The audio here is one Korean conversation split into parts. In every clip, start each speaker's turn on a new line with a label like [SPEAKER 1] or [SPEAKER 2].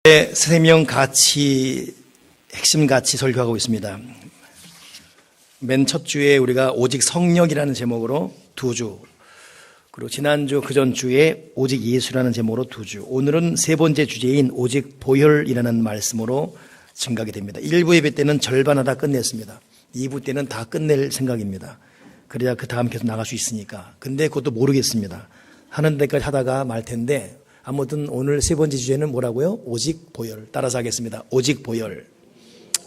[SPEAKER 1] 생명 가치, 핵심 가치 설교하고 있습니다. 맨 첫 주에 우리가 오직 성령이라는 제목으로 2주, 그리고 지난주 그전 주에 오직 예수라는 제목으로 2주, 오늘은 세 번째 주제인 오직 보혈이라는 말씀으로 증가하게 됩니다. 1부 예배 때는 절반 하다 끝냈습니다. 2부 때는 다 끝낼 생각입니다. 그래야 그 다음 계속 나갈 수 있으니까. 근데 그것도 모르겠습니다. 하는 데까지 하다가 말 텐데, 아무튼 오늘 세 번째 주제는 뭐라고요? 오직 보혈. 따라서 하겠습니다. 오직 보혈.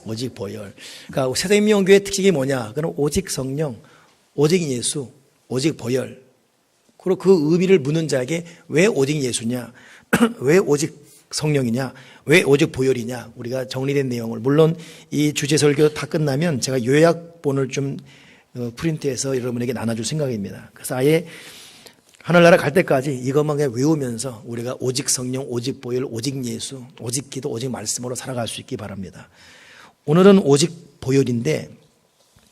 [SPEAKER 1] 오직 보혈. 그러니까 새생명교회 특징이 뭐냐? 그럼 오직 성령, 오직 예수, 오직 보혈. 그리고 그 의미를 묻는 자에게 왜 오직 예수냐? 왜 오직 성령이냐? 왜 오직 보혈이냐? 우리가 정리된 내용을, 물론 이 주제 설교 다 끝나면 제가 요약본을 좀 프린트해서 여러분에게 나눠줄 생각입니다. 그래서 아예 하늘나라 갈 때까지 이것만 그냥 외우면서 우리가 오직 성령, 오직 보혈, 오직 예수, 오직 기도, 오직 말씀으로 살아갈 수 있기 바랍니다. 오늘은 오직 보혈인데,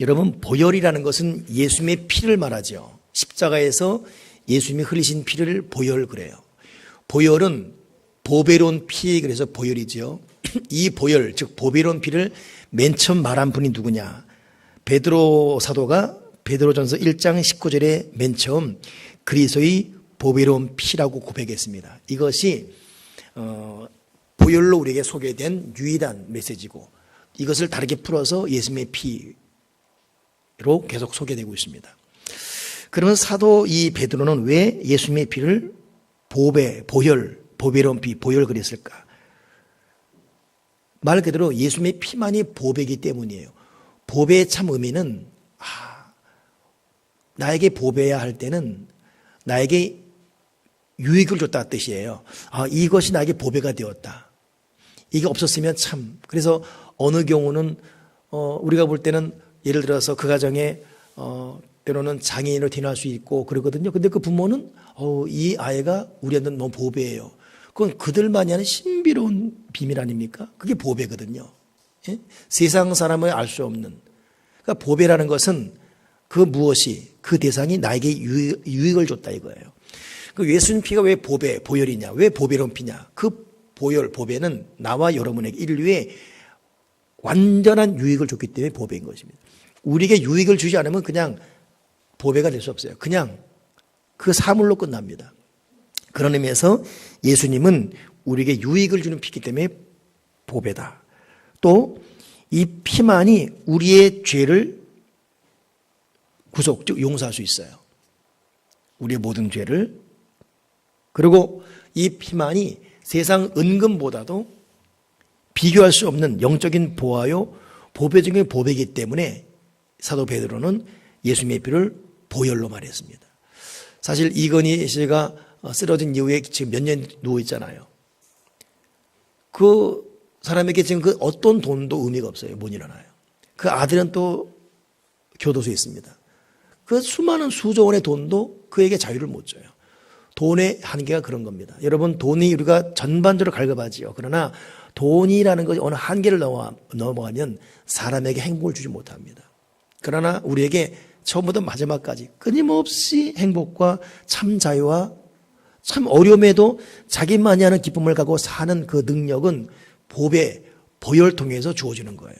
[SPEAKER 1] 여러분, 보혈이라는 것은 예수님의 피를 말하죠. 십자가에서 예수님이 흘리신 피를 보혈 그래요. 보혈은 보배로운 피, 그래서 보혈이죠. 이 보혈, 즉 보배로운 피를 맨 처음 말한 분이 누구냐? 베드로 사도가 베드로전서 1장 19절에 맨 처음 그리스도의 보배로운 피라고 고백했습니다. 이것이 보혈로 우리에게 소개된 유일한 메시지고, 이것을 다르게 풀어서 예수님의 피로 계속 소개되고 있습니다. 그러면 사도 이 베드로는 왜 예수님의 피를 보혈, 보배로운 피, 보혈 그랬을까? 말 그대로 예수님의 피만이 보배이기 때문이에요. 보배의 참 의미는 나에게 보배야 할 때는 나에게 유익을 줬다 뜻이에요. 이것이 나에게 보배가 되었다. 이게 없었으면 참. 그래서 어느 경우는 우리가 볼 때는 예를 들어서 그 가정에 때로는 장애인으로 태어날 수 있고 그러거든요. 근데 그 부모는 이 아이가 우리한테 너무 보배예요. 그건 그들만이 하는 신비로운 비밀 아닙니까? 그게 보배거든요. 예? 세상 사람은 알 수 없는. 그러니까 보배라는 것은 그 무엇이, 그 대상이 나에게 유익을 줬다 이거예요. 그 예수님 피가 왜 보혈이냐? 왜 보배로운 피냐? 그 보혈, 보배는 나와 여러분에게 인류에 완전한 유익을 줬기 때문에 보배인 것입니다. 우리에게 유익을 주지 않으면 그냥 보배가 될 수 없어요. 그냥 그 사물로 끝납니다. 그런 의미에서 예수님은 우리에게 유익을 주는 피이기 때문에 보배다. 또 이 피만이 우리의 죄를 구속, 즉 용서할 수 있어요. 우리의 모든 죄를. 그리고 이 피만이 세상 은금보다도 비교할 수 없는 영적인 보화요, 보배적인 보배이기 때문에 사도 베드로는 예수님의 피를 보혈로 말했습니다. 사실 이건희 씨가 쓰러진 이후에 지금 몇 년 누워 있잖아요. 그 사람에게 지금 그 어떤 돈도 의미가 없어요. 못 일어나요. 그 아들은 또 교도소에 있습니다. 그 수많은 수조 원의 돈도 그에게 자유를 못 줘요. 돈의 한계가 그런 겁니다. 여러분, 돈이 우리가 전반적으로 갈급하지요. 그러나 돈이라는 것이 어느 한계를 넘어가면 사람에게 행복을 주지 못합니다. 그러나 우리에게 처음부터 마지막까지 끊임없이 행복과 참 자유와 참 어려움에도 자기만이 하는 기쁨을 갖고 사는 그 능력은 보혈 통해서 주어지는 거예요.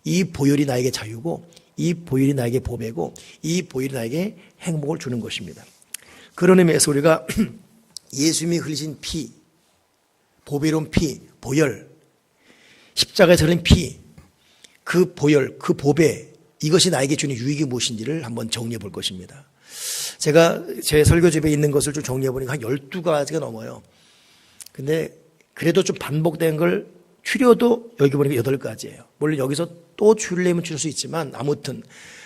[SPEAKER 1] 이 보혈이 나에게 자유고, 이 보혈이 나에게 보배고, 이 보혈이 나에게 행복을 주는 것입니다. 그런 의미에서 우리가 예수님이 흘리신 피, 보배로운 피, 보혈, 십자가에서 흘린 피, 그 보혈, 그 보배, 이것이 나에게 주는 유익이 무엇인지를 한번 정리해 볼 것입니다. 제가 제 설교집에 있는 것을 좀 정리해 보니까 한 12가지가 넘어요. 근데 그래도 좀 반복된 걸 추려도 여기 보니까 8가지예요. 물론 여기서 또 추리려면 추릴 수 있지만, 아무튼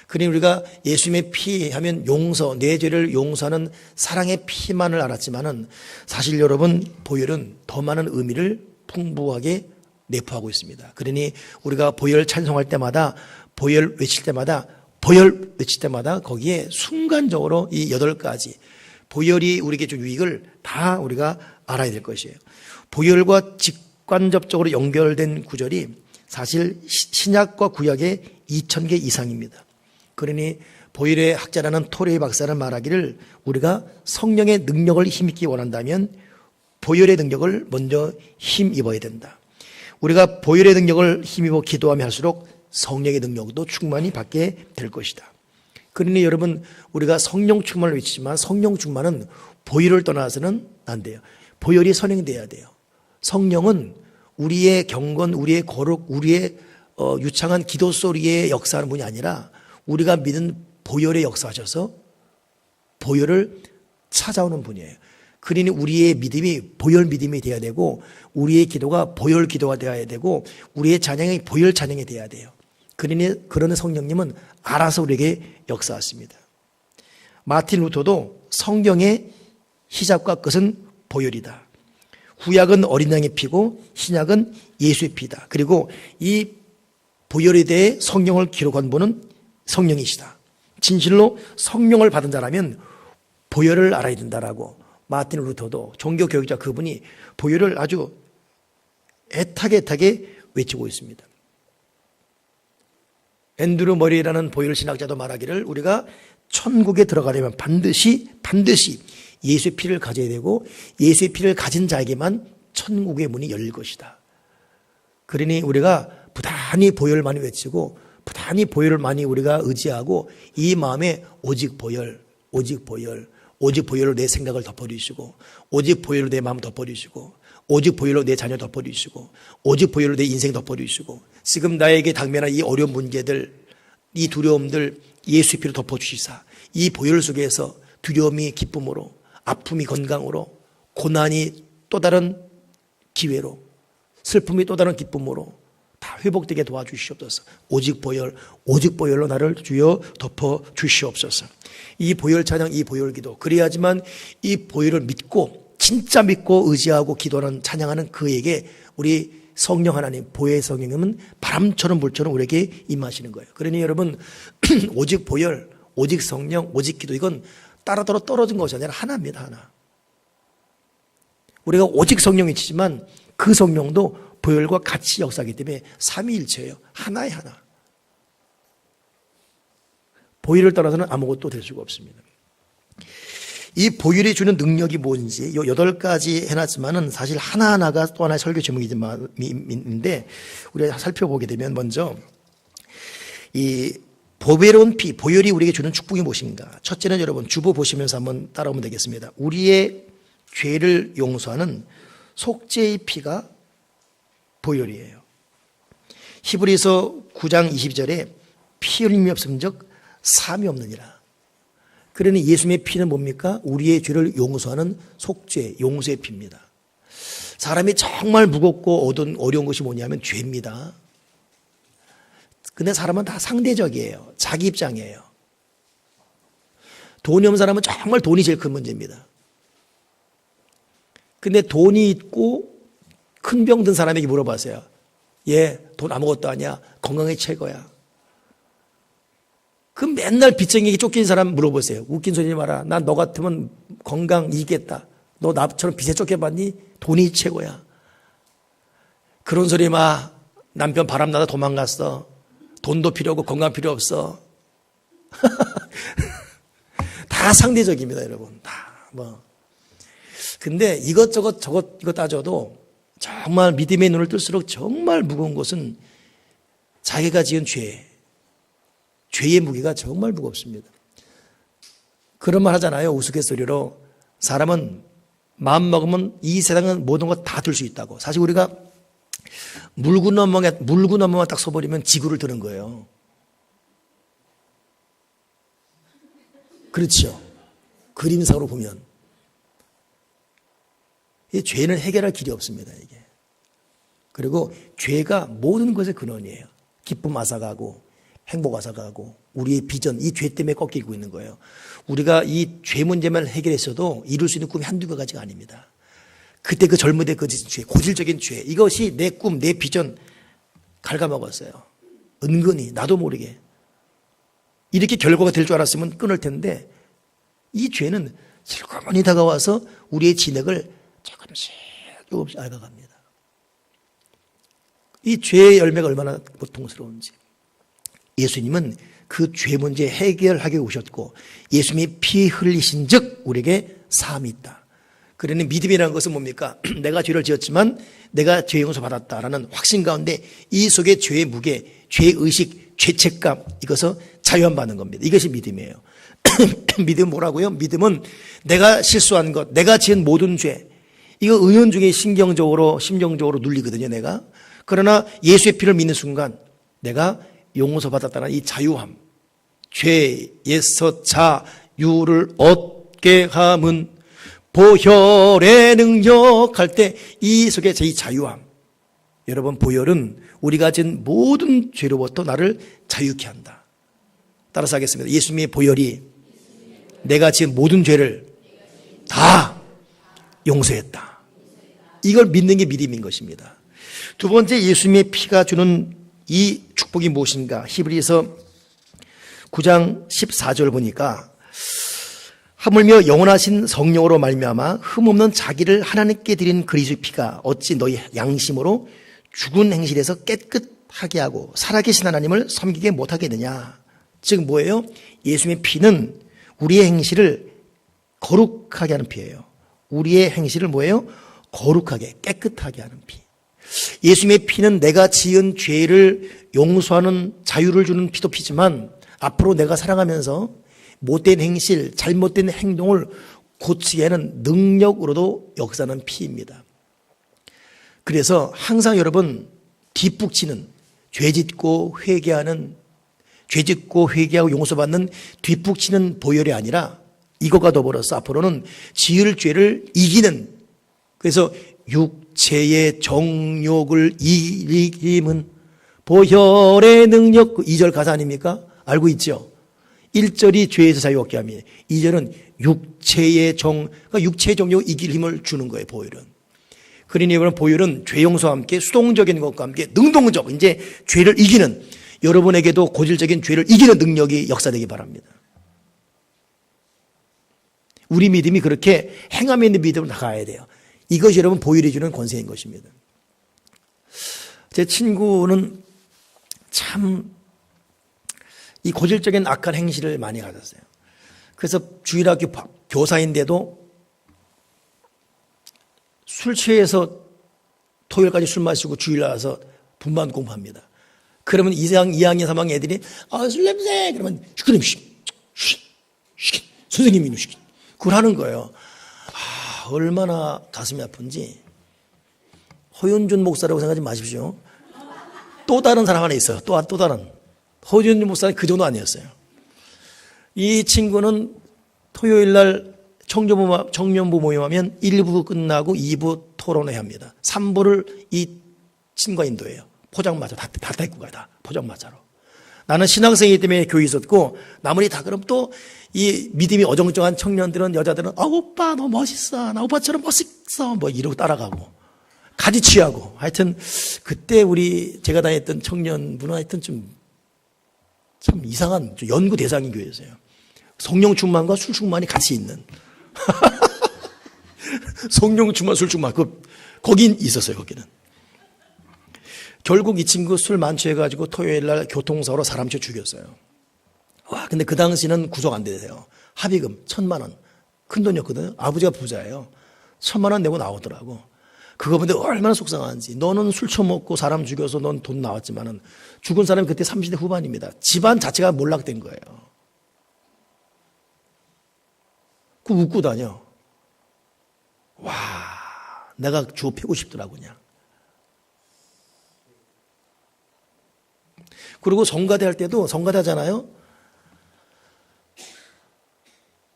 [SPEAKER 1] 그러니 우리가 예수님의 피 하면 용서, 내 죄를 용서하는 사랑의 피만을 알았지만은 사실 여러분, 보혈은 더 많은 의미를 풍부하게 내포하고 있습니다. 그러니 우리가 보혈 찬송할 때마다, 보혈 외칠 때마다, 보혈 외칠 때마다 거기에 순간적으로 이 8가지 보혈이 우리에게 준 유익을 다 우리가 알아야 될 것이에요. 보혈과 직관접적으로 연결된 구절이 사실 신약과 구약의 2000개 이상입니다. 그러니 보혈의 학자라는 토레이 박사는 말하기를, 우리가 성령의 능력을 힘입기 원한다면 보혈의 능력을 먼저 힘입어야 된다. 우리가 보혈의 능력을 힘입어 기도하며 할수록 성령의 능력도 충만히 받게 될 것이다. 그러니 여러분, 우리가 성령 충만을 외치지만 성령 충만은 보혈을 떠나서는 안 돼요. 보혈이 선행돼야 돼요. 성령은 우리의 경건, 우리의 거룩, 우리의 유창한 기도 소리에 역사하는 분이 아니라 우리가 믿는 보혈에 역사하셔서 보혈을 찾아오는 분이에요. 그러니 우리의 믿음이 보혈 믿음이 되어야 되고, 우리의 기도가 보혈 기도가 되어야 되고, 우리의 찬양이 보혈 찬양이 되어야 돼요. 그러니 성령님은 알아서 우리에게 역사하십니다. 마틴 루터도 성경의 시작과 끝은 보혈이다. 구약은 어린 양의 피고 신약은 예수의 피다. 그리고 이 보혈에 대해 성령을 기록한 분은 성령이시다. 진실로 성령을 받은 자라면 보혈을 알아야 된다라고 마틴 루터도 종교교육자 그분이 보혈을 아주 애타게 외치고 있습니다. 앤드루 머리라는 보혈 신학자도 말하기를 우리가 천국에 들어가려면 반드시 예수의 피를 가져야 되고 예수의 피를 가진 자에게만 천국의 문이 열릴 것이다. 그러니 우리가 부단히 보혈을 많이 외치고 부단히 보혈을 많이 우리가 의지하고 이 마음에 오직 보혈로 내 생각을 덮어주시고 오직 보혈로 내 마음을 덮어주시고 오직 보혈로 내 자녀 덮어주시고 오직 보혈로 내 인생 덮어주시고 지금 나에게 당면한 이 어려운 문제들, 이 두려움들 예수의 피로 덮어주시사 이 보혈 속에서 두려움이 기쁨으로, 아픔이 건강으로, 고난이 또 다른 기회로, 슬픔이 또 다른 기쁨으로 다 회복되게 도와주시옵소서. 오직 보혈로 나를 주여 덮어주시옵소서. 이 보혈 찬양, 이 보혈 기도, 그래야지만 이 보혈을 믿고 진짜 믿고 의지하고 기도하는 찬양하는 그에게 우리 성령 하나님, 보혈의 성령님은 바람처럼 불처럼 우리에게 임하시는 거예요. 그러니 여러분 오직 보혈, 오직 성령, 오직 기도 이건 따로따로 떨어진 것이 아니라 하나입니다. 하나. 우리가 오직 성령이 치지만 그 성령도 보혈과 같이 역사하기 때문에 삼위일체예요. 하나의 하나. 보혈을 따라서는 아무것도 될 수가 없습니다. 이 보혈이 주는 능력이 뭔지 요 8가지 해놨지만은 사실 하나하나가 또 하나의 설교 제목인데 우리가 살펴보게 되면 먼저 이 보배로운 피, 보혈이 우리에게 주는 축복이 무엇인가? 첫째는 여러분 주보 보시면서 한번 따라오면 되겠습니다. 우리의 죄를 용서하는 속죄의 피가 보혈이에요. 히브리서 9장 22절에 피 흘림이 없음즉 사함이 없느니라. 그러니 예수님의 피는 뭡니까? 우리의 죄를 용서하는 속죄, 용서의 피입니다. 사람이 정말 무겁고 어려운 것이 뭐냐면 죄입니다. 근데 사람은 다 상대적이에요. 자기 입장이에요. 돈이 없는 사람은 정말 돈이 제일 큰 문제입니다. 근데 돈이 있고 큰 병 든 사람에게 물어봤어요. 얘 돈 아무것도 아니야. 건강이 최고야. 그 맨날 빚쟁이에게 쫓긴 사람 물어보세요. 웃긴 소리 마라. 난 너 같으면 건강 이기겠다. 너 나처럼 빚에 쫓겨봤니? 돈이 최고야. 그런 소리 마. 남편 바람나다 도망갔어. 돈도 필요 없고 건강 필요 없어. 다 상대적입니다, 여러분. 다 뭐. 근데 이것저것 이거 따져도 정말 믿음의 눈을 뜰수록 정말 무거운 것은 자기가 지은 죄의 무게가 정말 무겁습니다. 그런 말 하잖아요. 우스갯소리로 사람은 마음 먹으면 이 세상은 모든 것 다 들 수 있다고. 사실 우리가 물구나무만 딱 서버리면 지구를 드는 거예요. 그렇죠. 그림상으로 보면 이 죄는 해결할 길이 없습니다. 이게. 그리고 죄가 모든 것의 근원이에요. 기쁨 앗아가고 행복 앗아가고 우리의 비전, 이 죄 때문에 꺾이고 있는 거예요. 우리가 이 죄 문제만 해결했어도 이룰 수 있는 꿈이 한두 가지가 아닙니다. 그때 그 젊을 때 그 죄, 고질적인 죄, 이것이 내 꿈, 내 비전 갉아먹었어요. 은근히 나도 모르게. 이렇게 결과가 될 줄 알았으면 끊을 텐데 이 죄는 슬그머니 다가와서 우리의 진액을 조금씩 앓아갑니다. 이 죄의 열매가 얼마나 고통스러운지. 예수님은 그 죄 문제 해결하게 오셨고 예수님이 피 흘리신 즉 우리에게 사함이 있다. 그러니 믿음이라는 것은 뭡니까? 내가 죄를 지었지만 내가 죄 용서 받았다라는 확신 가운데 이 속에 죄의 무게, 죄의식, 죄책감, 이것을 자유함 받는 겁니다. 이것이 믿음이에요. 믿음은 뭐라고요? 믿음은 내가 실수한 것, 내가 지은 모든 죄, 이거 은연중에 심정적으로 눌리거든요, 내가. 그러나 예수의 피를 믿는 순간 내가 용서받았다는 이 자유함, 죄에서 자유를 얻게 함은 보혈의 능력 할 때 이 속에 제 자유함. 여러분, 보혈은 우리가 지은 모든 죄로부터 나를 자유케 한다. 따라서 하겠습니다. 예수님의 보혈이 내가 지은 모든 죄를 다 용서했다. 이걸 믿는 게 믿음인 것입니다. 두 번째, 예수님의 피가 주는 이 축복이 무엇인가? 히브리서 9장 14절 보니까 하물며 영원하신 성령으로 말미암아 흠없는 자기를 하나님께 드린 그리스도의 피가 어찌 너희 양심으로 죽은 행실에서 깨끗하게 하고 살아계신 하나님을 섬기게 못하겠느냐. 즉 뭐예요? 예수님의 피는 우리의 행실을 거룩하게 하는 피예요. 우리의 행실을 뭐예요? 거룩하게, 깨끗하게 하는 피. 예수님의 피는 내가 지은 죄를 용서하는 자유를 주는 피도 피지만 앞으로 내가 살아가면서 못된 행실, 잘못된 행동을 고치게 하는 능력으로도 역사하는 피입니다. 그래서 항상 여러분 뒷북치는 죄짓고 회개하고 용서받는 뒷북치는 보혈이 아니라 이것과 더불어서 앞으로는 지을 죄를 이기는, 그래서 육체의 정욕을 이김은 보혈의 능력, 2절 가사 아닙니까? 알고 있죠? 1절이 죄에서 자유 얻게 하며 2절은 육체의 그러니까 육체의 정욕을 이길 힘을 주는 거예요, 보혈은. 그러니 여러분, 보혈은 죄 용서와 함께 수동적인 것과 함께 능동적, 이제 죄를 이기는, 여러분에게도 고질적인 죄를 이기는 능력이 역사되기 바랍니다. 우리 믿음이 그렇게 행함에 있는 믿음으로 나가야 돼요. 이것이 여러분 보혈이 주는 권세인 것입니다. 제 친구는 참 이 고질적인 악한 행실을 많이 가졌어요. 그래서 주일학교 교사인데도 술 취해서 토요일까지 술 마시고 주일 나와서 분반 공부합니다. 그러면 2학년, 3학년 애들이 술 냄새! 그러면 그럼 선생님이 그걸 하는 거예요. 얼마나 가슴이 아픈지. 허윤준 목사라고 생각하지 마십시오. 또 다른 사람 하나 있어요. 또 다른. 허윤준 목사는 그 정도 아니었어요. 이 친구는 토요일 날 청년부 모임하면 1부 끝나고 2부 토론회 합니다. 3부를 이 친구가 인도해요. 포장마차 다 데리고 가요. 다 포장마차로. 나는 신학생이기 때문에 교회 있었고 나머지 다 그럼 또 이 믿음이 어정쩡한 청년들은, 여자들은 오빠 너 멋있어, 나 오빠처럼 멋있어 뭐 이러고 따라가고 가지 취하고. 하여튼 그때 제가 다녔던 청년부는 하여튼 참 이상한 연구 대상인 교회였어요. 성령 충만과 술 충만이 같이 있는 성령 충만, 술 충만, 거긴 있었어요. 거기는. 결국 이 친구 술 만취해가지고 토요일 날 교통사고로 사람 쳐 죽였어요. 와, 근데 그 당시는 구속 안 되세요. 합의금 1,000만 원. 큰 돈이었거든요. 아버지가 부자예요. 1,000만 원 내고 나오더라고. 그거 보는데 얼마나 속상한지. 너는 술 처먹고 사람 죽여서 넌 돈 나왔지만은 죽은 사람이 그때 30대 후반입니다. 집안 자체가 몰락된 거예요. 그 웃고 다녀. 와, 내가 주워 패고 싶더라고, 그냥. 그리고 성가대 할 때도, 성가대 하잖아요?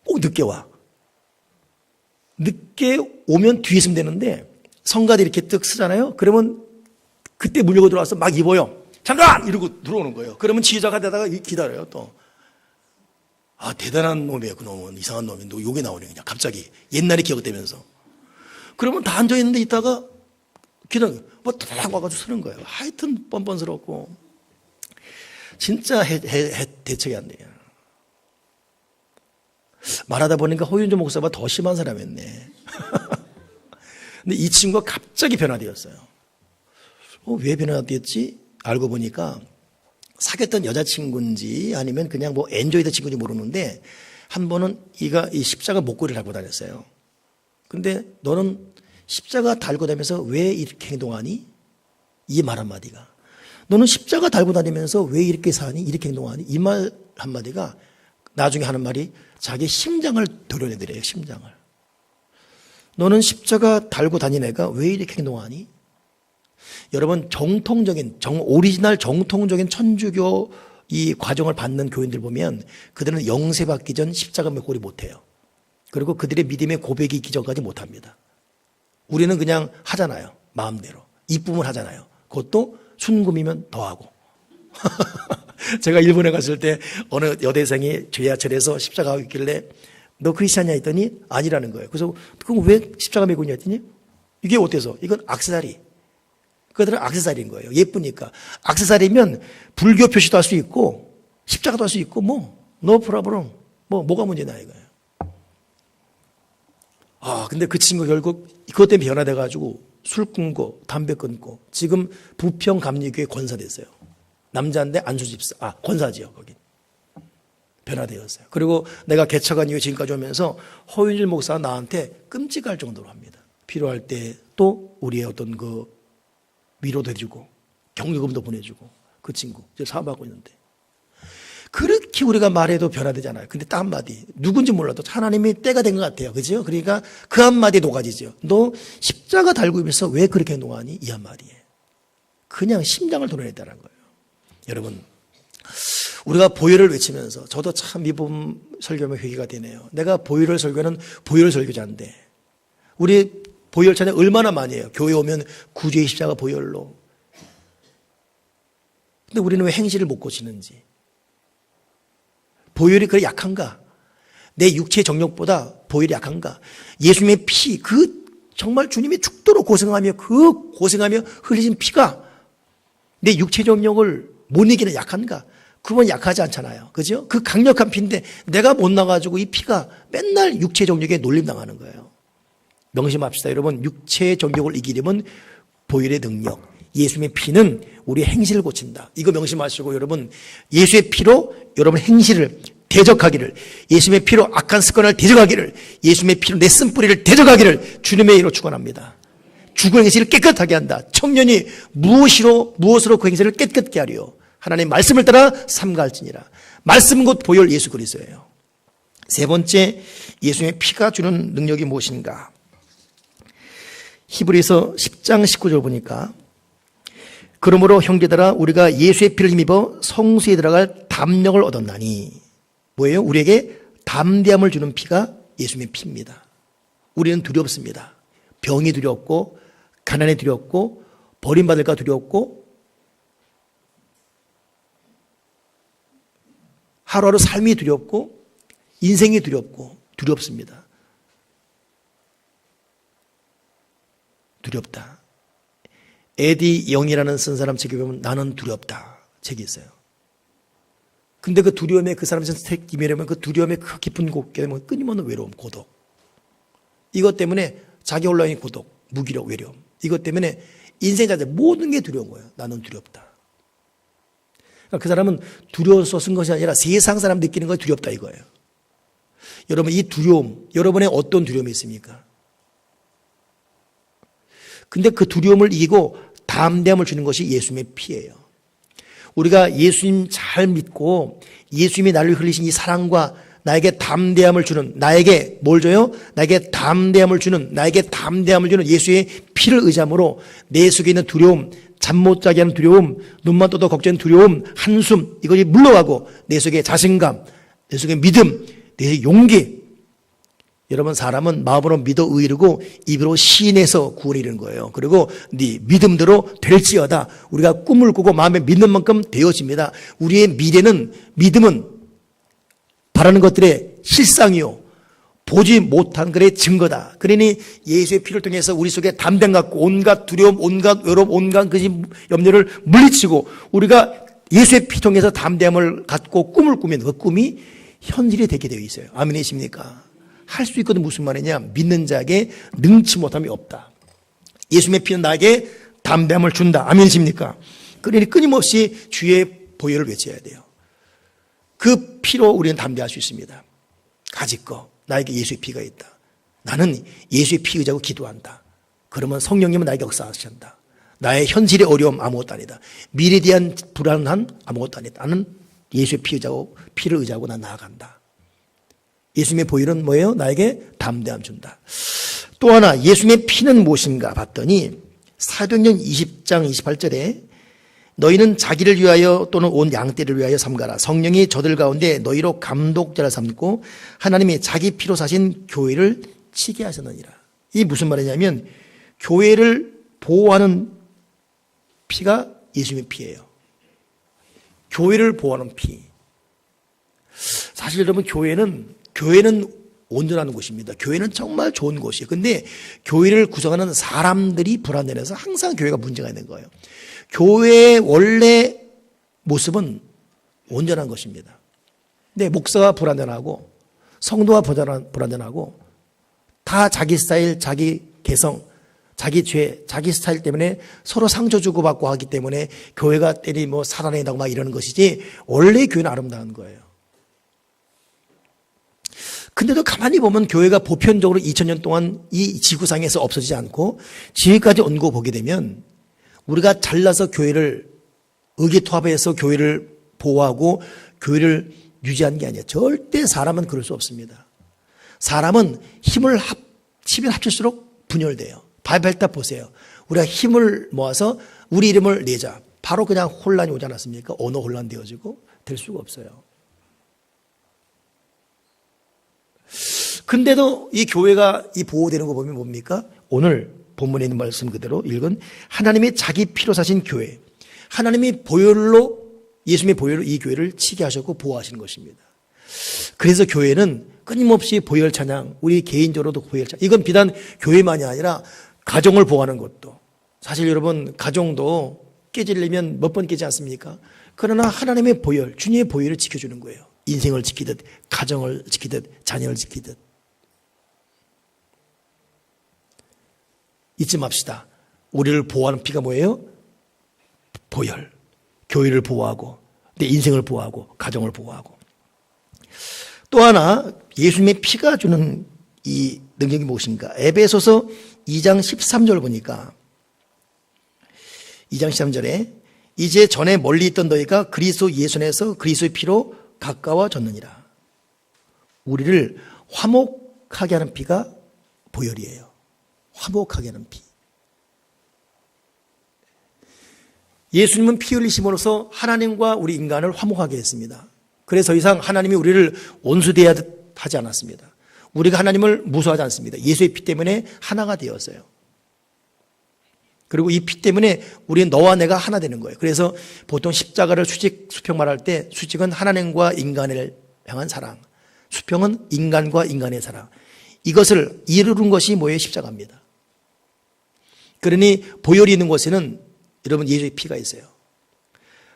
[SPEAKER 1] 꼭 늦게 와. 늦게 오면 뒤에 있으면 되는데, 성가대 이렇게 뜩 쓰잖아요? 그러면 그때 물려고 들어와서 막 입어요. 잠깐! 이러고 들어오는 거예요. 그러면 지휘자가 되다가 기다려요, 또. 대단한 놈이에요, 그 놈은. 이상한 놈이. 너 욕이 나오네, 그냥. 갑자기. 옛날이 기억되면서. 그러면 다 앉아있는데 있다가 기다려. 딱 와가지고 서는 거예요. 하여튼 뻔뻔스럽고. 진짜 대책이 안 돼요. 말하다 보니까 허윤주 목사보다 더 심한 사람이었네. 근데 이 친구가 갑자기 변화되었어요. 왜 변화되었지? 알고 보니까 사귀었던 여자친구인지 아니면 그냥 엔조이드 친구인지 모르는데 한 번은 이 십자가 목걸이를 하고 다녔어요. 근데 너는 십자가 달고 다니면서 왜 이렇게 행동하니? 이 말 한마디가. 너는 십자가 달고 다니면서 왜 이렇게 사니? 이렇게 행동하니? 이 말 한마디가 나중에 하는 말이 자기 심장을 도려내더래요. 심장을. 너는 십자가 달고 다니는 애가 왜 이렇게 행동하니? 여러분, 오리지널 정통적인 천주교 이 과정을 받는 교인들 보면 그들은 영세 받기 전 십자가 메고리 못해요. 그리고 그들의 믿음의 고백이 있기 전까지 못합니다. 우리는 그냥 하잖아요. 마음대로. 이쁨을 하잖아요. 그것도 순금이면 더하고. 제가 일본에 갔을 때 어느 여대생이 지하철에서 십자가 하고 있길래 너 크리스찬이야 했더니 아니라는 거예요. 그래서 그럼 왜 십자가 메고 있냐 했더니 이게 어때서? 이건 액세서리. 그들은 액세서리인 거예요. 예쁘니까. 액세서리면 불교 표시도 할 수 있고 십자가도 할 수 있고 no problem. 뭐가 문제냐 이거예요. 근데 그 친구 결국 그것 때문에 변화돼가지고 술 끊고 담배 끊고 지금 부평감리교회 권사 됐어요. 남자인데 안수집사, 권사지요, 거기. 변화되었어요. 그리고 내가 개척한 이후 지금까지 오면서 허윤일 목사가 나한테 끔찍할 정도로 합니다. 필요할 때 또 우리의 어떤 그 위로도 해주고 격려금도 보내주고 그 친구 지금 사업하고 있는데 그렇게 우리가 말해도 변화되잖아요. 근데 딱 한마디 누군지 몰라도 하나님이 때가 된 것 같아요. 그죠? 그러니까 그 한마디에 녹아지죠. 너 십자가 달고 있면서 왜 그렇게 행동하니? 이 한마디에 그냥 심장을 도려냈다는 거예요. 여러분, 우리가 보혈을 외치면서 저도 참 이번 설교하면 회개가 되네요. 내가 보혈을 설교하는 보혈 설교자인데 우리 보혈 찬양 얼마나 많이 해요. 교회 오면 구주의 십자가 보혈로. 근데 우리는 왜 행실을 못 고치는지. 보혈이 그렇게 약한가? 내 육체의 정욕보다 보혈이 약한가? 예수님의 피, 정말 주님이 죽도록 고생하며 흘리신 피가 내 육체의 정욕을 못 이기는 약한가? 그건 약하지 않잖아요. 그죠? 그 강력한 피인데 내가 못 나가지고 이 피가 맨날 육체의 정욕에 놀림당하는 거예요. 명심합시다. 여러분, 육체의 정욕을 이기려면 보혈의 능력, 예수님의 피는 우리의 행실을 고친다. 이거 명심하시고 여러분, 예수의 피로 여러분 행실을 대적하기를, 예수님의 피로 악한 습관을 대적하기를, 예수님의 피로 내 쓴뿌리를 대적하기를 주님의 이름으로 축원합니다. 죽은 행실을 깨끗하게 한다. 청년이 무엇으로 그 행실을 깨끗게 하리요? 하나님 말씀을 따라 삼가할지니라. 말씀은 곧 보혈 예수 그리스도예요. 세 번째, 예수님의 피가 주는 능력이 무엇인가? 히브리서 10장 19절 보니까 그러므로 형제들아 우리가 예수의 피를 힘입어 성수에 들어갈 담력을 얻었나니 뭐예요? 우리에게 담대함을 주는 피가 예수님의 피입니다. 우리는 두렵습니다. 병이 두렵고 가난이 두렵고 버림받을까 두렵고 하루하루 삶이 두렵고 인생이 두렵고 두렵습니다. 두렵다. 에디 영이라는 쓴 사람 책에 보면 나는 두렵다 책이 있어요. 근데 그 두려움에 그 사람이 쓴 책 이면에 그 두려움의 그 깊은 곳에 끊임없는 외로움, 고독. 이것 때문에 자기 혼란이 고독, 무기력, 외로움. 이것 때문에 인생 자체 모든 게 두려운 거예요. 나는 두렵다. 그러니까 그 사람은 두려워서 쓴 것이 아니라 세상 사람 느끼는 거 두렵다 이거예요. 여러분, 이 두려움, 여러분의 어떤 두려움이 있습니까? 근데 그 두려움을 이기고 담대함을 주는 것이 예수님의 피예요. 우리가 예수님 잘 믿고 예수님이 나를 흘리신 이 사랑과 나에게 담대함을 주는, 나에게 뭘 줘요? 나에게 담대함을 주는 예수의 피를 의지함으로 내 속에 있는 두려움, 잠 못 자게 하는 두려움, 눈만 떠도 걱정하는 두려움, 한숨, 이것이 물러가고 내 속에 자신감, 내 속에 믿음, 내 속에 용기. 여러분, 사람은 마음으로 믿어 의르고 입으로 시인해서 구원을 이루는 거예요. 그리고 네 믿음대로 될지어다. 우리가 꿈을 꾸고 마음에 믿는 만큼 되어집니다. 우리의 믿음은 바라는 것들의 실상이요 보지 못한 것의 증거다. 그러니 예수의 피를 통해서 우리 속에 담대함 갖고 온갖 두려움, 온갖 외로움, 온갖 그 염려를 물리치고 우리가 예수의 피 통해서 담대함을 갖고 꿈을 꾸면 그 꿈이 현실이 되게 되어 있어요. 아멘이십니까? 할 수 있거든. 무슨 말이냐? 믿는 자에게 능치 못함이 없다. 예수님의 피는 나에게 담대함을 준다. 아멘이십니까? 그러니 끊임없이 주의 보혈을 외쳐야 돼요. 그 피로 우리는 담대할 수 있습니다. 가지껏 나에게 예수의 피가 있다. 나는 예수의 피 의지하고 기도한다. 그러면 성령님은 나에게 역사하신다. 나의 현실의 어려움 아무것도 아니다. 미래에 대한 불안한 아무것도 아니다. 나는 예수의 피 의지하고 피를 의지하고 난 나아간다. 예수님의 보혈은 뭐예요? 나에게 담대함 준다. 또 하나 예수님의 피는 무엇인가 봤더니 사도행전 20장 28절에 너희는 자기를 위하여 또는 온 양떼를 위하여 삼가라. 성령이 저들 가운데 너희로 감독자를 삼고 하나님이 자기 피로 사신 교회를 치게 하셨느니라. 이 무슨 말이냐면 교회를 보호하는 피가 예수님의 피예요. 교회를 보호하는 피. 사실 여러분 교회는 온전한 곳입니다. 교회는 정말 좋은 곳이에요. 근데 교회를 구성하는 사람들이 불안해서 항상 교회가 문제가 있는 거예요. 교회의 원래 모습은 온전한 것입니다. 근데 목사가 불완전하고 성도가 불완전하고 다 자기 스타일, 자기 개성, 자기 죄, 자기 스타일 때문에 서로 상처 주고받고 하기 때문에 교회가 때리 살아낸다고 막 이러는 것이지 원래 교회는 아름다운 거예요. 근데도 가만히 보면 교회가 보편적으로 2000년 동안 이 지구상에서 없어지지 않고 지금까지 온 거 보게 되면 우리가 잘나서 교회를 의기투합해서 교회를 보호하고 교회를 유지하는 게 아니에요. 절대 사람은 그럴 수 없습니다. 사람은 힘을 합치면 합칠수록 분열돼요. 바벨탑 보세요. 우리가 힘을 모아서 우리 이름을 내자. 바로 그냥 혼란이 오지 않았습니까? 언어 혼란 되어지고 될 수가 없어요. 근데도 이 교회가 이 보호되는 거 보면 뭡니까? 오늘 본문에 있는 말씀 그대로 읽은 하나님이 자기 피로 사신 교회. 하나님이 보혈로 예수님의 보혈로 이 교회를 치게 하셨고 보호하시는 것입니다. 그래서 교회는 끊임없이 보혈 찬양, 우리 개인적으로도 보혈 찬양. 이건 비단 교회만이 아니라 가정을 보호하는 것도. 사실 여러분 가정도 깨지려면 몇 번 깨지 않습니까? 그러나 하나님의 보혈, 주님의 보혈을 지켜주는 거예요. 인생을 지키듯, 가정을 지키듯, 자녀를 지키듯. 잊지 맙시다. 우리를 보호하는 피가 뭐예요? 보혈. 교회를 보호하고, 내 인생을 보호하고, 가정을 보호하고. 또 하나 예수님의 피가 주는 이 능력이 무엇인가? 에베소서 2장 13절 보니까 2장 13절에 이제 전에 멀리 있던 너희가 그리스도 예수 안에서 그리스도의 피로 가까워졌느니라. 우리를 화목하게 하는 피가 보혈이에요. 화목하게 하는 피. 예수님은 피 흘리심으로써 하나님과 우리 인간을 화목하게 했습니다. 그래서 더 이상 하나님이 우리를 원수되어야 하지 않았습니다. 우리가 하나님을 무수하지 않습니다. 예수의 피 때문에 하나가 되었어요. 그리고 이 피 때문에 우리는 너와 내가 하나 되는 거예요. 그래서 보통 십자가를 수평 말할 때 수직은 하나님과 인간을 향한 사랑, 수평은 인간과 인간의 사랑. 이것을 이루는 것이 뭐예요? 십자가입니다. 그러니 보혈이 있는 곳에는 여러분 예수의 피가 있어요.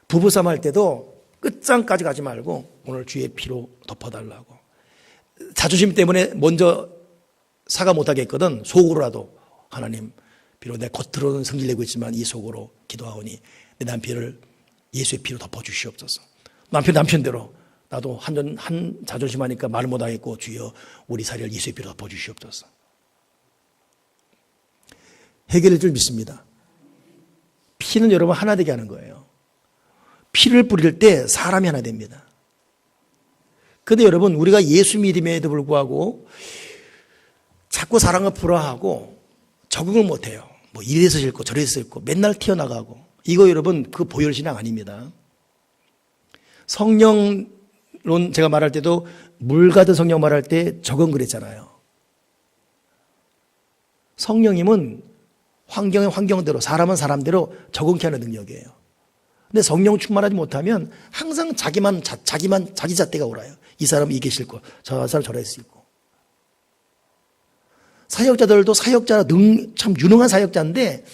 [SPEAKER 1] 부부싸움 할 때도 끝장까지 가지 말고 오늘 주의 피로 덮어달라고. 자존심 때문에 먼저 사과 못하게 했거든. 속으로라도 하나님 비록 내 겉으로는 성질내고 있지만 이 속으로 기도하오니 내 남편을 예수의 피로 덮어주시옵소서. 남편대로 나도 한 자존심 하니까 말을 못하겠고 주여 우리 사리를 예수의 피로 덮어주시옵소서. 해결할 줄 믿습니다. 피는 여러분 하나 되게 하는 거예요. 피를 뿌릴 때 사람이 하나 됩니다. 그런데 여러분 우리가 예수 믿음에도 불구하고 자꾸 사랑을 불화하고 적응을 못해요. 뭐 이래서 싫고 저래서 싫고 맨날 튀어나가고. 이거 여러분 그 보혈신앙 아닙니다. 성령론 제가 말할 때도 물 같은 성령 말할 때 적응 그랬잖아요. 성령님은 환경의 환경대로 사람은 사람대로 적응케 하는 능력이에요. 근데 성령 충만하지 못하면 항상 자기 잣대가 오라요. 이 사람은 이게 싫고 저 사람 저래 싫고. 사역자들도 참 유능한 사역자인데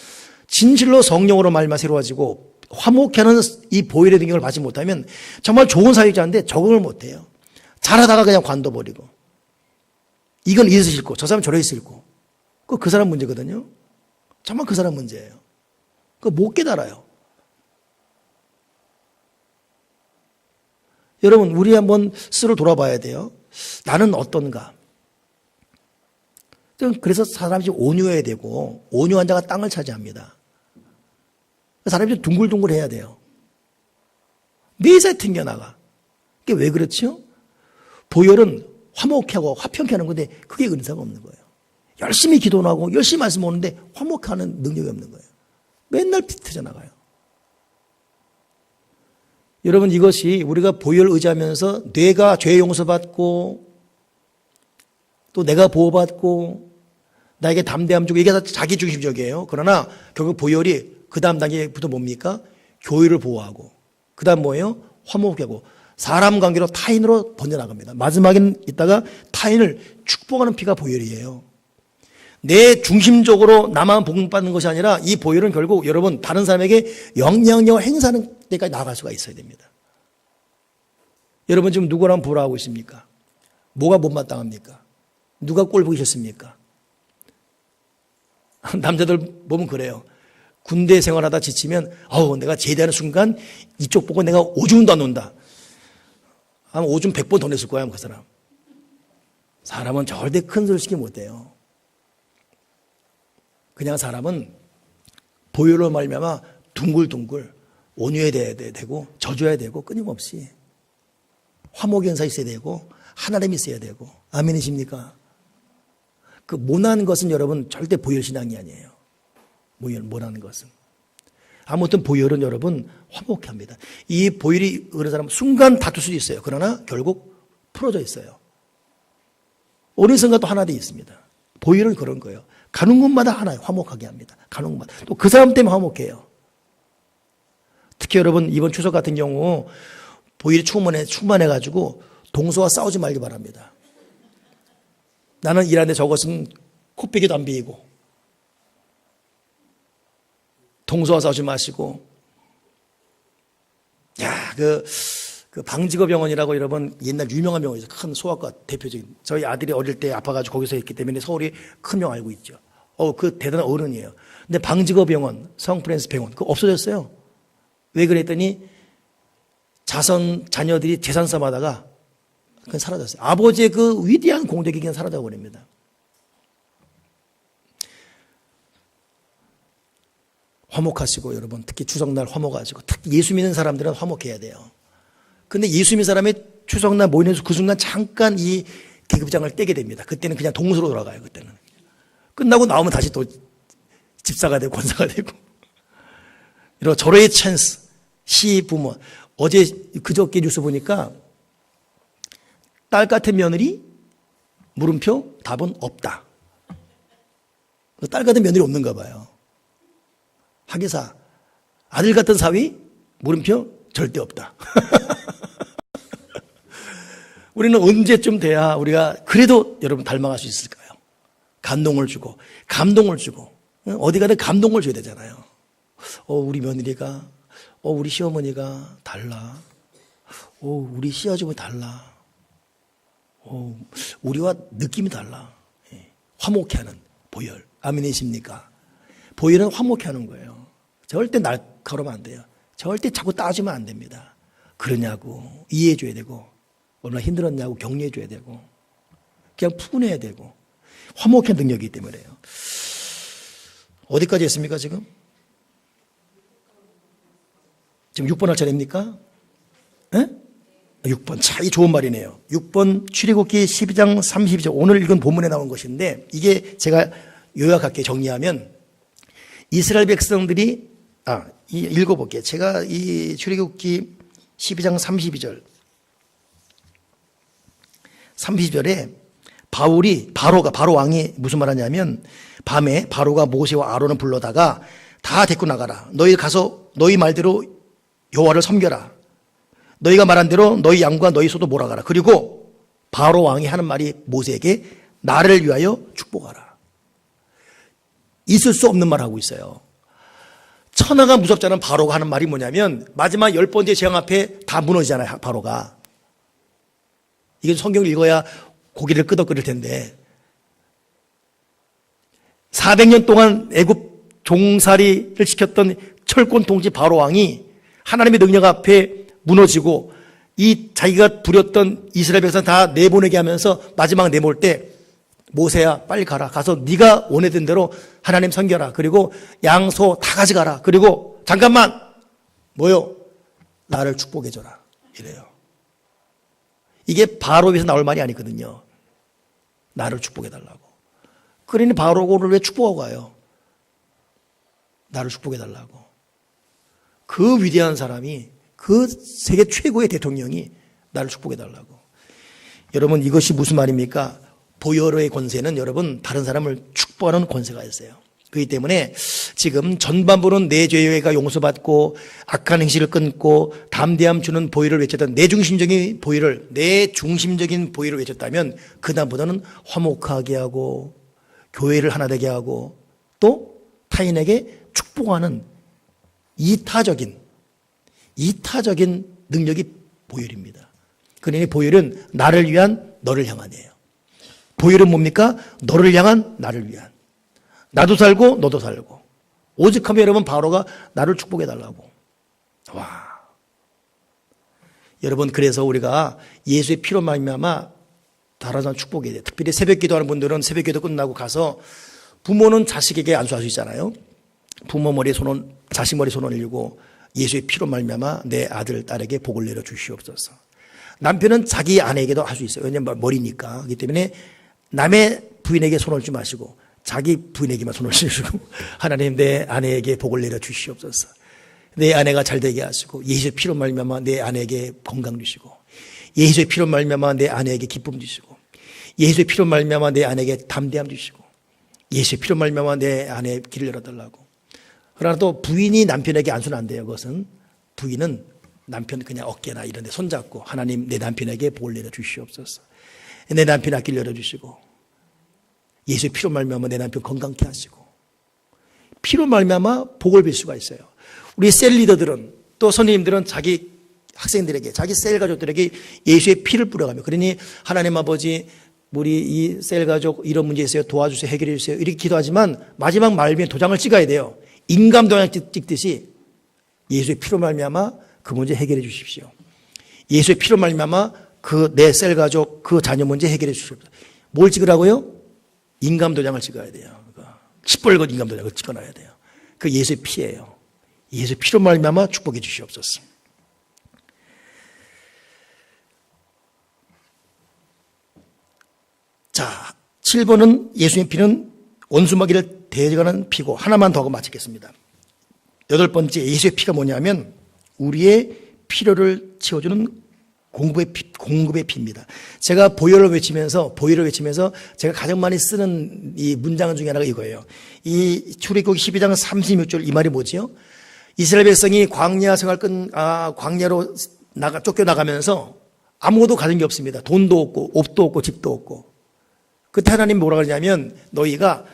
[SPEAKER 1] 진실로 성령으로 말만 새로워지고 화목하는 이 보혈의 능력을 받지 못하면 정말 좋은 사역자인데 적응을 못해요. 잘하다가 그냥 관둬버리고. 이건 이래서 싫고 저 사람은 저래서 싫고. 그 사람 문제거든요. 정말 그 사람 문제예요. 못 깨달아요. 여러분 우리 한번 스스로 돌아봐야 돼요. 나는 어떤가? 그래서 사람이 온유해야 되고 온유한 자가 땅을 차지합니다. 사람이 둥글둥글해야 돼요. 매사에 튕겨나가. 그게 왜 그렇죠? 보혈은 화목해 하고 화평케 하는 건데 그게 은사가 없는 거예요. 열심히 기도는 하고 열심히 말씀 오는데 화목하는 능력이 없는 거예요. 맨날 비틀져 나가요. 여러분, 이것이 우리가 보혈을 의지하면서 뇌가 죄 용서받고 또 내가 보호받고 나에게 담대함 주고 이게 다 자기중심적이에요. 그러나 결국 보혈이 그 다음 단계부터 뭡니까? 교회를 보호하고 그 다음 뭐예요? 화목하게 하고 사람 관계로 타인으로 번져나갑니다. 마지막에는 이따가 타인을 축복하는 피가 보혈이에요. 내 중심적으로 나만 복음받는 것이 아니라 이 보혈은 결국 여러분 다른 사람에게 영향력을 행사하는 데까지 나아갈 수가 있어야 됩니다. 여러분 지금 누구랑 보라하고 있습니까? 뭐가 못마땅합니까? 누가 꼴 보기 싫습니까? 남자들 보면 그래요. 군대 생활하다 지치면 내가 제대하는 순간 이쪽 보고 내가 오줌도 안 논다. 아마 오줌 100번 더 냈을 거야 그 사람. 사람은 절대 큰 소리 시키지 못해요. 그냥 사람은 보혈로 말미암아 둥글둥글 온유해야 되고 져줘야 되고 끊임없이 화목의 은사 있어야 되고 하나님이 있어야 되고 아멘이십니까? 그 모난 것은 여러분 절대 보혈 신앙이 아니에요. 모난 것은. 아무튼 보혈은 여러분 화목해 합니다. 이 보혈이 어느 사람은 순간 다툴 수도 있어요. 그러나 결국 풀어져 있어요. 어느 순간 또 하나 되어 있습니다. 보혈은 그런 거예요. 가는 곳마다 하나 화목하게 합니다. 가는 곳마다. 또 그 사람 때문에 화목해요. 특히 여러분 이번 추석 같은 경우 보혈이 충만해가지고 동서와 싸우지 말기 바랍니다. 나는 일하는데 저것은 코빼기도 안 비이고 동서와 싸우지 마시고 그 방직업 병원이라고 여러분 옛날 유명한 병원이죠. 큰 소아과 대표적인. 저희 아들이 어릴 때 아파가지고 거기서 했기 때문에 서울이 큰 병원 알고 있죠. 그 대단한 어른이에요. 근데 방직업 병원, 성프랜스 병원 그거 없어졌어요. 왜 그랬더니 자녀들이 재산 싸움하다가 그건 사라졌어요. 아버지의 그 위대한 공덕이 그냥 사라져 버립니다. 화목하시고 여러분 특히 추석날 화목하시고 특히 예수 믿는 사람들은 화목해야 돼요. 근데 예수 믿는 사람이 추석날 모이면서 그 순간 잠깐 이 계급장을 떼게 됩니다. 그때는 그냥 동수로 돌아가요. 그때는 끝나고 나오면 다시 또 집사가 되고 권사가 되고 이런 절호의 찬스 시부모. 어제 그저께 뉴스 보니까 딸 같은 며느리 물음표 답은 없다. 딸 같은 며느리 없는가 봐요. 학예사 아들 같은 사위 물음표 절대 없다. 우리는 언제쯤 돼야 우리가 그래도 여러분 닮아갈 수 있을까요? 감동을 주고 어디 가든 감동을 줘야 되잖아요. 우리 며느리가 우리 시어머니가 달라. 우리 시아줌이 달라. 우리와 느낌이 달라. 화목해 하는 보혈. 아멘이십니까? 보혈은 화목해 하는 거예요. 절대 날카로우면 안 돼요. 절대 자꾸 따지면 안 됩니다. 그러냐고 이해해 줘야 되고 얼마나 힘들었냐고 격려해 줘야 되고 그냥 푸근해야 되고 화목한 능력이기 때문에요. 어디까지 했습니까 지금? 지금 6번 할 차례입니까? 6번. 참 좋은 말이네요. 6번 출애굽기 12장 32절 오늘 읽은 본문에 나온 것인데 이게 제가 요약할게 정리하면 이스라엘 백성들이 읽어볼게요. 제가 이 출애굽기 12장 32절에 바로 왕이 무슨 말 하냐면 밤에 바로가 모세와 아론을 불러다가 다 데리고 나가라. 너희 가서 너희 말대로 여호와를 섬겨라. 너희가 말한 대로 너희 양과 너희 소도 몰아가라. 그리고 바로 왕이 하는 말이 모세에게 나를 위하여 축복하라. 있을 수 없는 말 하고 있어요. 천하가 무섭지 않은 바로가 하는 말이 뭐냐면 마지막 10번째 재앙 앞에 다 무너지잖아요. 바로가. 이게 성경을 읽어야 고개를 끄덕거릴 텐데 400년 동안 애굽 종살이를 시켰던 철권 통치 바로 왕이 하나님의 능력 앞에 무너지고 이 자기가 부렸던 이스라엘 백성 다 내보내게 하면서 마지막 내몰 때 모세야 빨리 가라. 가서 네가 원하던 대로 하나님 섬겨라. 그리고 양소 다 가져가라. 그리고 잠깐만 뭐요? 나를 축복해줘라. 이래요. 이게 바로 입에서 나올 말이 아니거든요. 나를 축복해달라고. 그러니 바로가 오늘 왜 축복하고 가요? 나를 축복해달라고. 그 위대한 사람이, 그 세계 최고의 대통령이 나를 축복해달라고. 여러분, 이것이 무슨 말입니까? 보혈의 권세는 여러분 다른 사람을 축복하는 권세가 있어요. 그렇기 때문에 지금 전반부는 내 죄가 용서받고 악한 행실을 끊고 담대함 주는 보혈을 외쳤던 내중심적인 보혈을 외쳤다면 그 다음보다는 화목하게 하고 교회를 하나 되게 하고 또 타인에게 축복하는 이타적인 능력이 보혈입니다. 그러니 보혈은 나를 위한 너를 향한이에요. 보혈은 뭡니까? 너를 향한 나를 위한. 나도 살고 너도 살고. 오직하면 여러분 바로가 나를 축복해달라고. 와. 여러분 그래서 우리가 예수의 피로 말미암아 다른 사람 축복해야 돼요. 특별히 새벽 기도하는 분들은 새벽 기도 끝나고 가서 부모는 자식에게 안수할 수 있잖아요. 부모 머리에 자식 머리에 손 올리고 예수의 피로 말미암아 내 아들 딸에게 복을 내려 주시옵소서. 남편은 자기 아내에게도 할 수 있어요. 왜냐하면 머리니까. 그렇기 때문에 남의 부인에게 손 올리지 마시고 자기 부인에게만 손 올리시고 하나님 내 아내에게 복을 내려 주시옵소서. 내 아내가 잘되게 하시고 예수의 피로 말미암아 내 아내에게 건강 주시고 예수의 피로 말미암아 내 아내에게 기쁨 주시고 예수의 피로 말미암아 내 아내에게 담대함 주시고 예수의 피로 말미암아 내 아내의 길을 열어달라고. 그러나 또 부인이 남편에게 안수는 안 돼요. 그것은 부인은 남편 그냥 어깨나 이런 데 손잡고 하나님 내 남편에게 복을 내려 주시옵소서. 내 남편 앞길 열어주시고 예수의 피로 말미암아 내 남편 건강케 하시고 피로 말미암아 복을 빌 수가 있어요. 우리 셀 리더들은 또 선생님들은 자기 학생들에게 자기 셀 가족들에게 예수의 피를 뿌려가며 그러니 하나님 아버지 우리 이 셀 가족 이런 문제 있어요. 도와주세요. 해결해 주세요. 이렇게 기도하지만 마지막 말미에 도장을 찍어야 돼요. 인감 도장 찍듯이 예수의 피로 말미암아 그 문제 해결해 주십시오. 예수의 피로 말미암아 그 내 셀 가족 그 자녀 문제 해결해 주십시오. 뭘 찍으라고요? 인감 도장을 찍어야 돼요. 시뻘건 인감 도장을 찍어놔야 돼요. 그 예수의 피예요. 예수의 피로 말미암아 축복해 주시옵소서. 자, 7번은 예수의 피는 원수마귀를 대적하는 피고 하나만 더 하고 마치겠습니다. 8번째 예수의 피가 뭐냐면 우리의 필요를 채워주는 공급의 피입니다. 제가 보혈을 외치면서 제가 가장 많이 쓰는 이 문장 중에 하나가 이거예요. 이 출애굽기 12장 36절 이 말이 뭐지요? 이스라엘 백성이 광야 생활 광야로 쫓겨나가면서 아무것도 가진 게 없습니다. 돈도 없고 옷도 없고 집도 없고. 그때 하나님 뭐라 그러냐면 너희가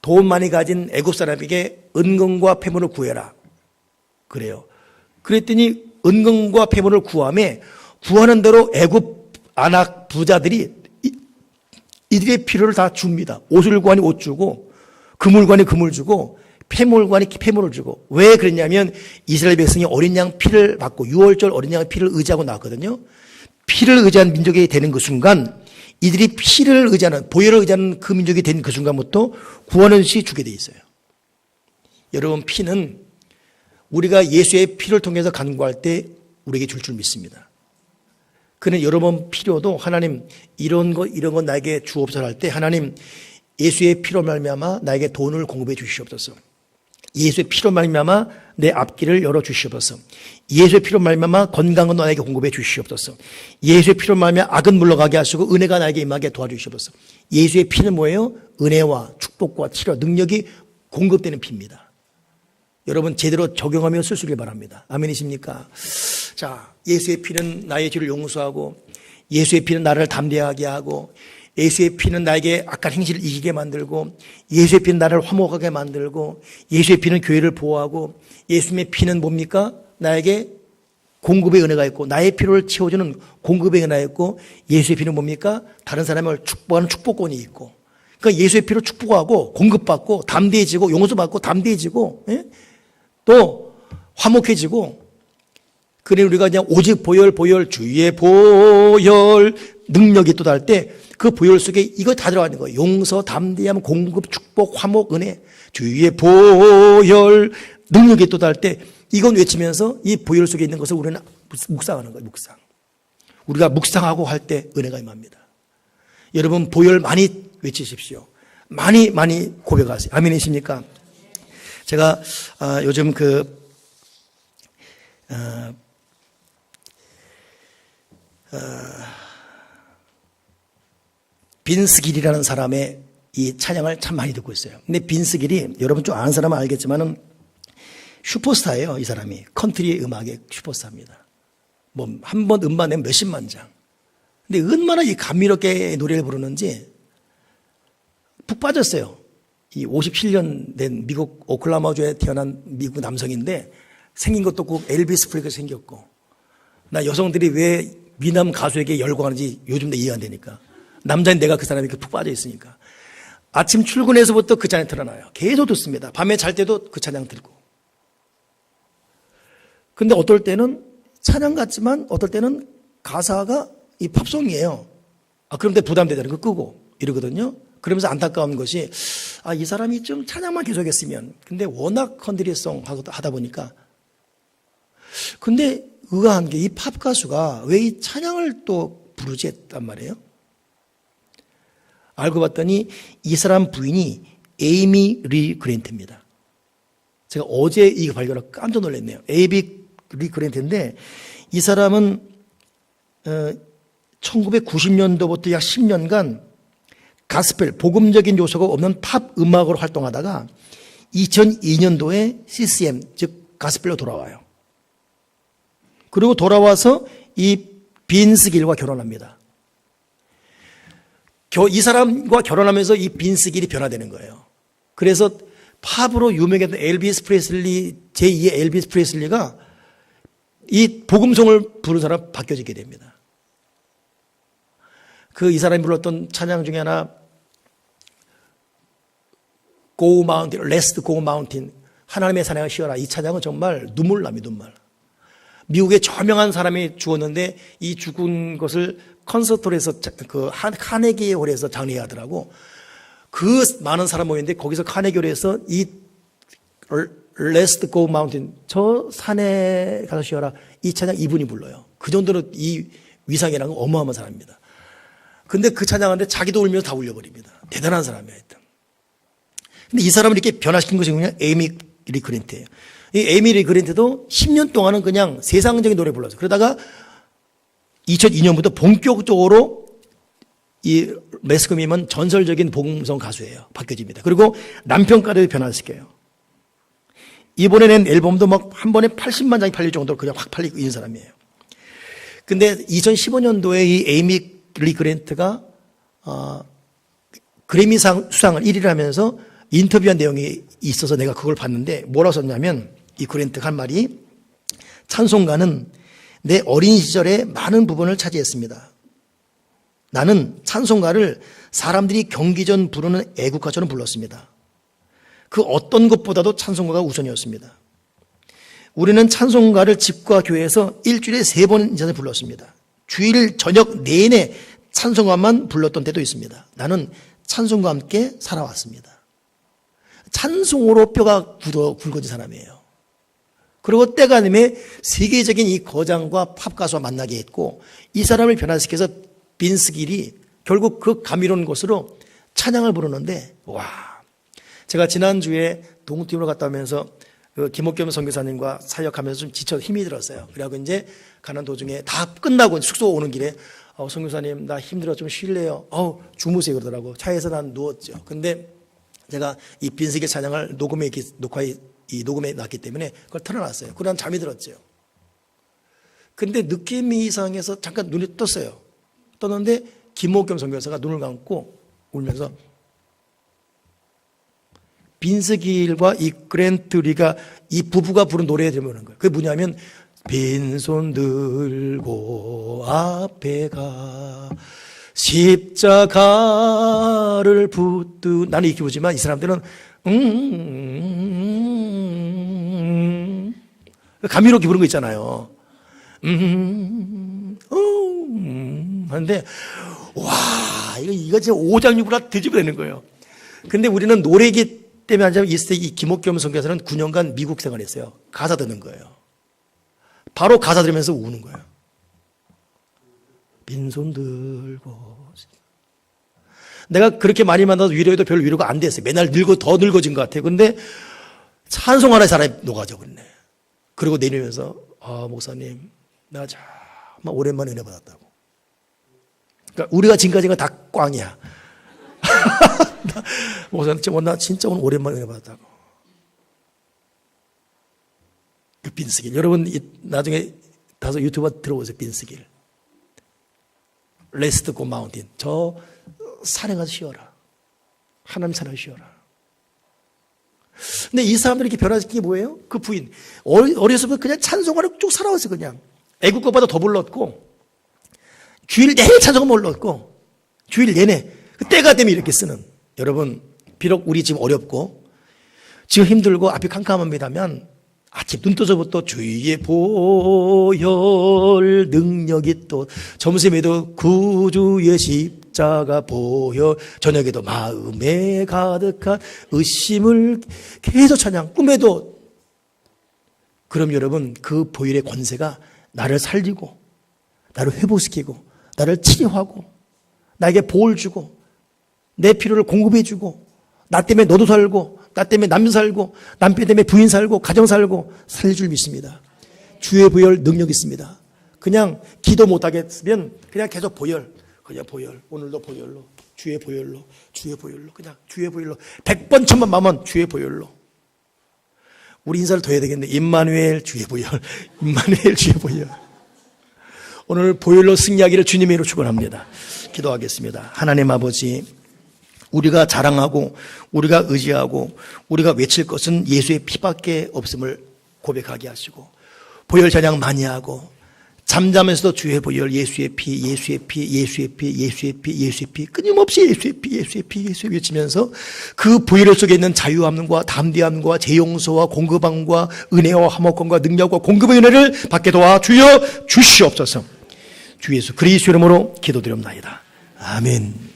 [SPEAKER 1] 돈 많이 가진 애굽 사람에게 은금과 폐물을 구해라. 그래요. 그랬더니 은금과 폐물을 구하는 대로 애굽 안악 부자들이 이들의 필요를 다 줍니다. 옷을 구하니 옷 주고 금을 구하니 금을 주고 폐물을 구하니 폐물을 주고. 왜 그랬냐면 이스라엘 백성이 어린 양 피를 받고 6월절 어린 양 피를 의지하고 나왔거든요. 피를 의지한 민족이 되는 그 순간 이들이 피를 의지하는 보혈을 의지하는 그 민족이 된 그 순간부터 구하는 것이 주게 돼 있어요. 여러분 피는 우리가 예수의 피를 통해서 간구할 때 우리에게 줄 믿습니다. 그는 여러분 필요도 하나님 이런 거 나에게 주옵소서 할 때 하나님 예수의 피로 말미암아 나에게 돈을 공급해 주시옵소서. 예수의 피로 말미암아 내 앞길을 열어 주시옵소서. 예수의 피로 말미암아 건강은 나에게 공급해 주시옵소서. 예수의 피로 말미암아 악은 물러가게 하시고 은혜가 나에게 임하게 도와주시옵소서. 예수의 피는 뭐예요? 은혜와 축복과 치료 능력이 공급되는 피입니다. 여러분 제대로 적용하며 쓸 수 있길 바랍니다. 아멘이십니까? 자, 예수의 피는 나의 죄를 용서하고 예수의 피는 나를 담대하게 하고 예수의 피는 나에게 악한 행실을 이기게 만들고 예수의 피는 나를 화목하게 만들고 예수의 피는 교회를 보호하고 예수의 피는 뭡니까? 나에게 공급의 은혜가 있고 나의 필요를 채워주는 공급의 은혜가 있고 예수의 피는 뭡니까? 다른 사람을 축복하는 축복권이 있고 그러니까 예수의 피로 축복하고 공급받고 담대해지고 용서받고 담대해지고 또 화목해지고 그래 우리가 그냥 오직 보혈 주의 보혈 능력이 또다할 때 그 보혈 속에 이거 다 들어가 있는 거예요. 용서, 담대함, 공급, 축복, 화목, 은혜. 주의 보혈 능력이 또다할 때 이건 외치면서 이 보혈 속에 있는 것을 우리는 묵상하는 거예요. 묵상. 우리가 묵상하고 할 때 은혜가 임합니다. 여러분 보혈 많이 외치십시오. 많이 고백하세요. 아멘이십니까? 제가 요즘 빈스 길이라는 사람의 이 찬양을 참 많이 듣고 있어요. 근데 빈스 길이 여러분 좀 아는 사람은 알겠지만은 슈퍼스타예요. 이 사람이 컨트리 음악의 슈퍼스타입니다. 뭐 한 번 음반 내면 몇십만 장. 근데 얼마나 이 감미롭게 노래를 부르는지 푹 빠졌어요. 이 57년 된 미국 오클라호마주에 태어난 미국 남성인데 생긴 것도 꼭 엘비스 프레슬리 생겼고, 나 여성들이 왜 미남 가수에게 열광하는지 요즘 내 이해가 안 되니까. 남자인 내가 그 사람이 이렇게 푹 빠져 있으니까. 아침 출근해서부터 그 찬양 틀어놔요. 계속 듣습니다. 밤에 잘 때도 그 찬양 들고. 근데 어떨 때는 찬양 같지만 어떨 때는 가사가 이 팝송이에요. 그럼 내 부담되다는 거 끄고 이러거든요. 그러면서 안타까운 것이 이 사람이 좀 찬양만 계속했으면. 근데 워낙 컨트리송 하다 보니까. 근데 의아한 게 이 팝 가수가 왜 이 찬양을 또 부르지 했단 말이에요. 알고 봤더니 이 사람 부인이 에이미 리 그랜트입니다. 제가 어제 이거 발견하고 깜짝 놀랐네요. 에이미 리 그랜트인데 이 사람은 1990년도부터 약 10년간 가스펠, 복음적인 요소가 없는 팝 음악으로 활동하다가 2002년도에 CCM, 즉 가스펠로 돌아와요. 그리고 돌아와서 이 빈스 길과 결혼합니다. 이 사람과 결혼하면서 이 빈스 길이 변화되는 거예요. 그래서 팝으로 유명했던 엘비스 프레슬리, 제2의 엘비스 프레슬리가 이 복음송을 부르는 사람 바뀌어지게 됩니다. 이 사람이 불렀던 찬양 중에 하나, Go Mountain, Let's Go Mountain, 하나님의 산에 쉬어라. 이 찬양은 정말 눈물 납니다, 눈물. 미국의 저명한 사람이 죽었는데 이 죽은 것을 콘서트홀에서 카네기 홀에서 장례하더라고. 그 많은 사람 모였는데 거기서 카네기 홀에서 이 Let's Go Mountain, 저 산에 가서 쉬어라. 이 찬양 이분이 불러요. 그 정도로 이 위상이라는 건 어마어마한 사람입니다. 근데 그 찬양하는데 자기도 울면서 다 울려버립니다. 대단한 사람이에요. 근데 이 사람을 이렇게 변화시킨 것이 그냥 에이미 리 그랜트예요. 이 에이미 리 그랜트도 10년 동안은 그냥 세상적인 노래 불렀어요. 그러다가 2002년부터 본격적으로 이 매스컴이면 전설적인 복음성 가수예요. 바뀌어집니다. 그리고 남편까지 변화시켜요. 이번에 낸 앨범도 막 한 번에 80만 장이 팔릴 정도로 그냥 확 팔리고 있는 사람이에요. 근데 2015년도에 이 에이미 리 그랜트가 그래미상 수상을 1위를 하면서 인터뷰한 내용이 있어서 내가 그걸 봤는데 뭐라고 썼냐면 이 그랜트가 한 말이, 찬송가는 내 어린 시절의 많은 부분을 차지했습니다. 나는 찬송가를 사람들이 경기 전 부르는 애국가처럼 불렀습니다. 그 어떤 것보다도 찬송가가 우선이었습니다. 우리는 찬송가를 집과 교회에서 일주일에 3번 이상을 불렀습니다. 주일 저녁 내내 찬송가만 불렀던 때도 있습니다. 나는 찬송과 함께 살아왔습니다. 찬송으로 뼈가 굵어진 사람이에요. 그리고 때가 되면 세계적인 이 거장과 팝 가수와 만나게 했고, 이 사람을 변화시켜서 빈스 길이 결국 그 감미로운 곳으로 찬양을 부르는데, 와, 제가 지난주에 동팀으로 갔다 오면서 김옥겸 선교사님과 사역하면서 좀 지쳐 힘이 들었어요. 그래갖고 이제 가는 도중에 다 끝나고 숙소 오는 길에 선교사님 나 힘들어 좀 쉴래요. 주무세요 그러더라고. 차에서 난 누웠죠. 근데 제가 이 빈스 길 찬양을 녹음에 놨기 때문에 그걸 틀어놨어요. 그러다 잠이 들었죠. 근데 느낌이 이상해서 잠깐 눈이 떴어요. 떴는데 김옥겸 선교사가 눈을 감고 울면서 빈스 길과 이 그랜트 리가 이 부부가 부른 노래에 들어오는 거예요. 그게 뭐냐면, 빈손 들고 앞에 가 십자가를 붙든, 나는 이렇게 보지만 이 사람들은 감미롭게 부른 거 있잖아요. 하는데 와 이거 진짜 오장육부라 뒤집어내는 거예요. 근데 우리는 노래기 때문에 앉아 있을 때 이 김옥겸 선교사는 9년간 미국 생활했어요. 가사 듣는 거예요. 바로 가사 들으면서 우는 거예요. 빈손 들고. 내가 그렇게 많이 만나서 위로해도 별 위로가 안 됐어요. 맨날 더 늙어진 것 같아요. 근데 찬송 하나에 사람이 녹아져 버리네. 그리고 내리면서 목사님 나 정말 오랜만에 은혜 받았다고. 그러니까 우리가 지금까지가 다 꽝이야. 목사님 나 진짜 오늘 오랜만에 은혜 받았다고. 그 빈스길 여러분 나중에 가서 유튜브 들어보세요. 빈스길 레스트 고 마운틴 저 산에 가서 쉬어라. 하나님 산에 쉬어라. 근데 이 사람들이 이렇게 변화시킨 게 뭐예요? 그 부인 어려서부터 그냥 찬송하러 쭉 살아왔어요. 그냥 애국 것보다 더 불렀고 주일 내내 찬송을 불렀고 주일 내내 그 때가 되면 이렇게 쓰는. 여러분 비록 우리 지금 어렵고 지금 힘들고 앞이 캄캄합니다만 아침 눈 떠서부터 주의 보혈 능력이 또 점심에도 구주의 십자가 보혈 저녁에도 마음에 가득한 의심을 계속 찬양 꿈에도. 그럼 여러분 그 보혈의 권세가 나를 살리고 나를 회복시키고 나를 치료하고 나에게 보호를 주고 내 필요를 공급해 주고 나 때문에 너도 살고 나 때문에 남편 살고 남편 때문에 부인 살고 가정 살고 살릴 줄 믿습니다. 주의 보혈 능력 있습니다. 그냥 기도 못하겠으면 그냥 계속 보혈 그냥 보혈 오늘도 보혈로 주의 보혈로 주의 보혈로 그냥 주의 보혈로 100번 천번 마면 주의 보혈로. 우리 인사를 더 해야 되겠네. 임마누엘 주의 보혈 임마누엘 주의 보혈. 오늘 보혈로 승리하기를 주님의 이름으로 축원합니다. 기도하겠습니다. 하나님 아버지 우리가 자랑하고 우리가 의지하고 우리가 외칠 것은 예수의 피밖에 없음을 고백하게 하시고 보혈 찬양 많이 하고 잠자면서도 주의 보혈 예수의 피 예수의 피 예수의 피 예수의 피 예수의 피 끊임없이 예수의 피 예수의 피 예수의 외치면서 그 보혈 속에 있는 자유함과 담대함과 재용서와 공급함과 은혜와 화목함과 능력과 공급의 은혜를 받게 도와 주여 주시옵소서. 주 예수 그리스도 이름으로 기도드립니다. 아멘.